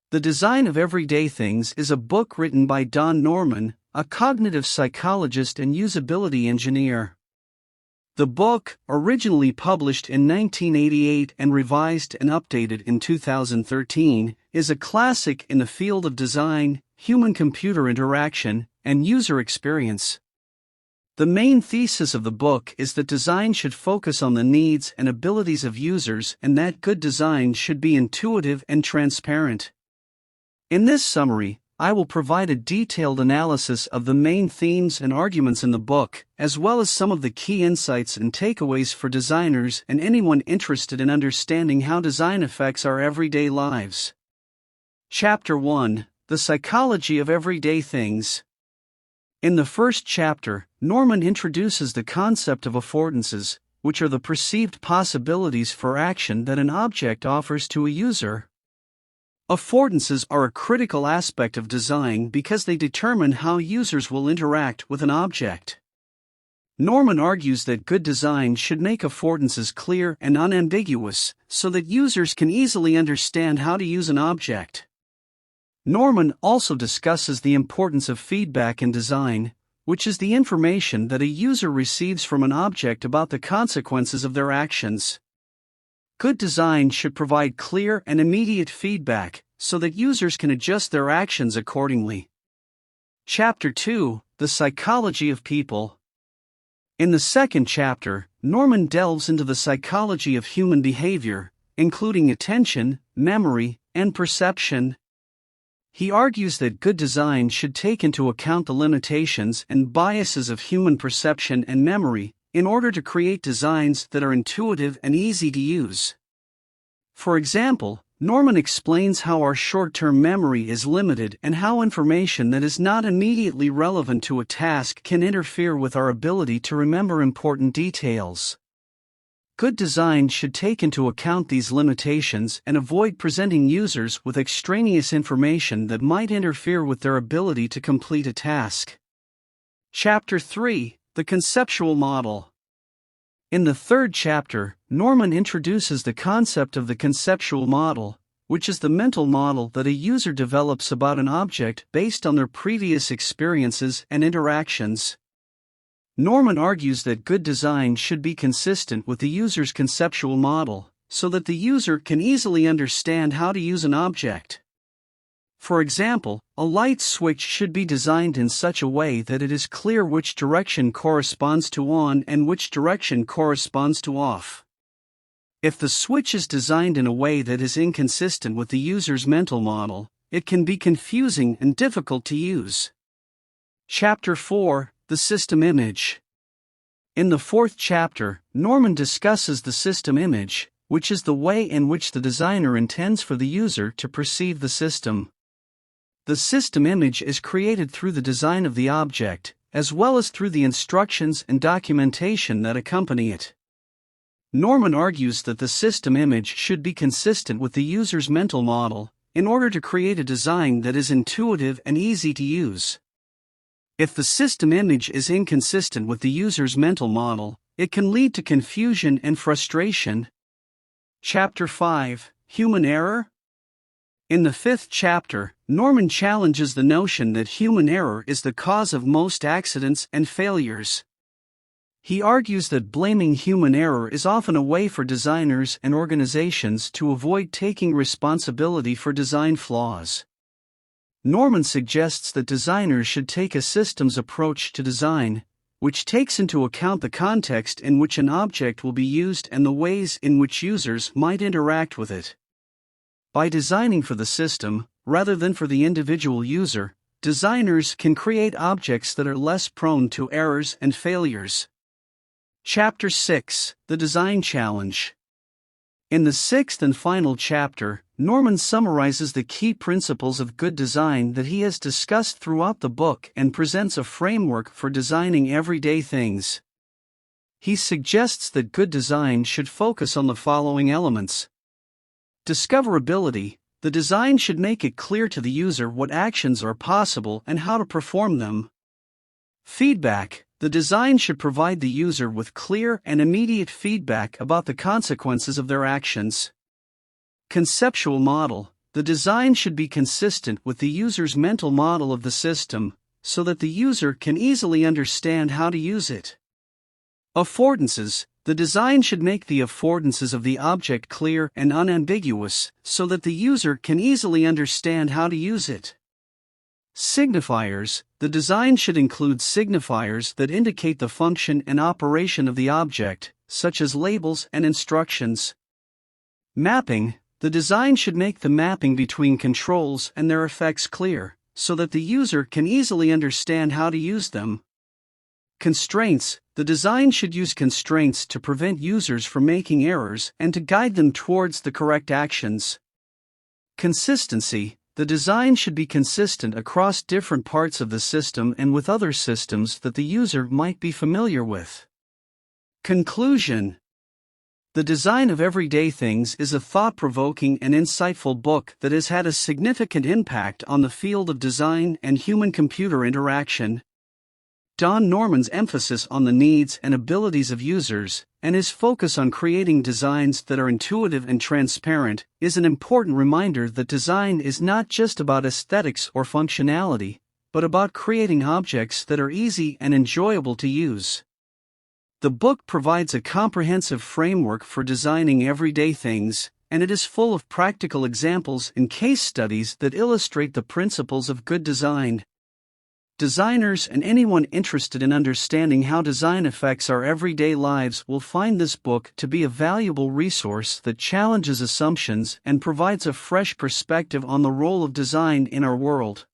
The Design of Everyday Things is a book written by Don Norman, a cognitive psychologist and usability engineer. The book, originally published in 1988 and revised and updated in 2013, is a classic in the field of design, human-computer interaction, and user experience. The main thesis of the book is that design should focus on the needs and abilities of users and that good design should be intuitive and transparent. In this summary, I will provide a detailed analysis of the main themes and arguments in the book, as well as some of the key insights and takeaways for designers and anyone interested in understanding how design affects our everyday lives. Chapter 1: The Psychology of Everyday Things. In the first chapter, Norman introduces the concept of affordances, which are the perceived possibilities for action that an object offers to a user. Affordances are a critical aspect of design because they determine how users will interact with an object. Norman argues that good design should make affordances clear and unambiguous, so that users can easily understand how to use an object. Norman also discusses the importance of feedback in design, which is the information that a user receives from an object about the consequences of their actions. Good design should provide clear and immediate feedback, so that users can adjust their actions accordingly. Chapter 2: The Psychology of People. In the second chapter, Norman delves into the psychology of human behavior, including attention, memory, and perception. He argues that good design should take into account the limitations and biases of human perception and memory, in order to create designs that are intuitive and easy to use. For example, Norman explains how our short-term memory is limited and how information that is not immediately relevant to a task can interfere with our ability to remember important details. Good design should take into account these limitations and avoid presenting users with extraneous information that might interfere with their ability to complete a task. Chapter 3: The Conceptual Model. In the third chapter, Norman introduces the concept of the conceptual model, which is the mental model that a user develops about an object based on their previous experiences and interactions. Norman argues that good design should be consistent with the user's conceptual model, so that the user can easily understand how to use an object. For example, a light switch should be designed in such a way that it is clear which direction corresponds to on and which direction corresponds to off. If the switch is designed in a way that is inconsistent with the user's mental model, it can be confusing and difficult to use. Chapter 4: The System Image. In the fourth chapter, Norman discusses the system image, which is the way in which the designer intends for the user to perceive the system. The system image is created through the design of the object, as well as through the instructions and documentation that accompany it. Norman argues that the system image should be consistent with the user's mental model, in order to create a design that is intuitive and easy to use. If the system image is inconsistent with the user's mental model, it can lead to confusion and frustration. Chapter 5: Human Error. In the fifth chapter, Norman challenges the notion that human error is the cause of most accidents and failures. He argues that blaming human error is often a way for designers and organizations to avoid taking responsibility for design flaws. Norman suggests that designers should take a systems approach to design, which takes into account the context in which an object will be used and the ways in which users might interact with it. By designing for the system, rather than for the individual user, designers can create objects that are less prone to errors and failures. Chapter 6: The Design Challenge. In the sixth and final chapter, Norman summarizes the key principles of good design that he has discussed throughout the book and presents a framework for designing everyday things. He suggests that good design should focus on the following elements. Discoverability: the design should make it clear to the user what actions are possible and how to perform them. Feedback: the design should provide the user with clear and immediate feedback about the consequences of their actions. Conceptual model: the design should be consistent with the user's mental model of the system, so that the user can easily understand how to use it. Affordances, the design should make the affordances of the object clear and unambiguous, so that the user can easily understand how to use it. Signifiers, the design should include signifiers that indicate the function and operation of the object, such as labels and instructions. Mapping, the design should make the mapping between controls and their effects clear, so that the user can easily understand how to use them. Constraints, the design should use constraints to prevent users from making errors and to guide them towards the correct actions. Consistency, the design should be consistent across different parts of the system and with other systems that the user might be familiar with. Conclusion. The Design of Everyday Things is a thought-provoking and insightful book that has had a significant impact on the field of design and human-computer interaction. Don Norman's emphasis on the needs and abilities of users, and his focus on creating designs that are intuitive and transparent, is an important reminder that design is not just about aesthetics or functionality, but about creating objects that are easy and enjoyable to use. The book provides a comprehensive framework for designing everyday things, and it is full of practical examples and case studies that illustrate the principles of good design. Designers and anyone interested in understanding how design affects our everyday lives will find this book to be a valuable resource that challenges assumptions and provides a fresh perspective on the role of design in our world.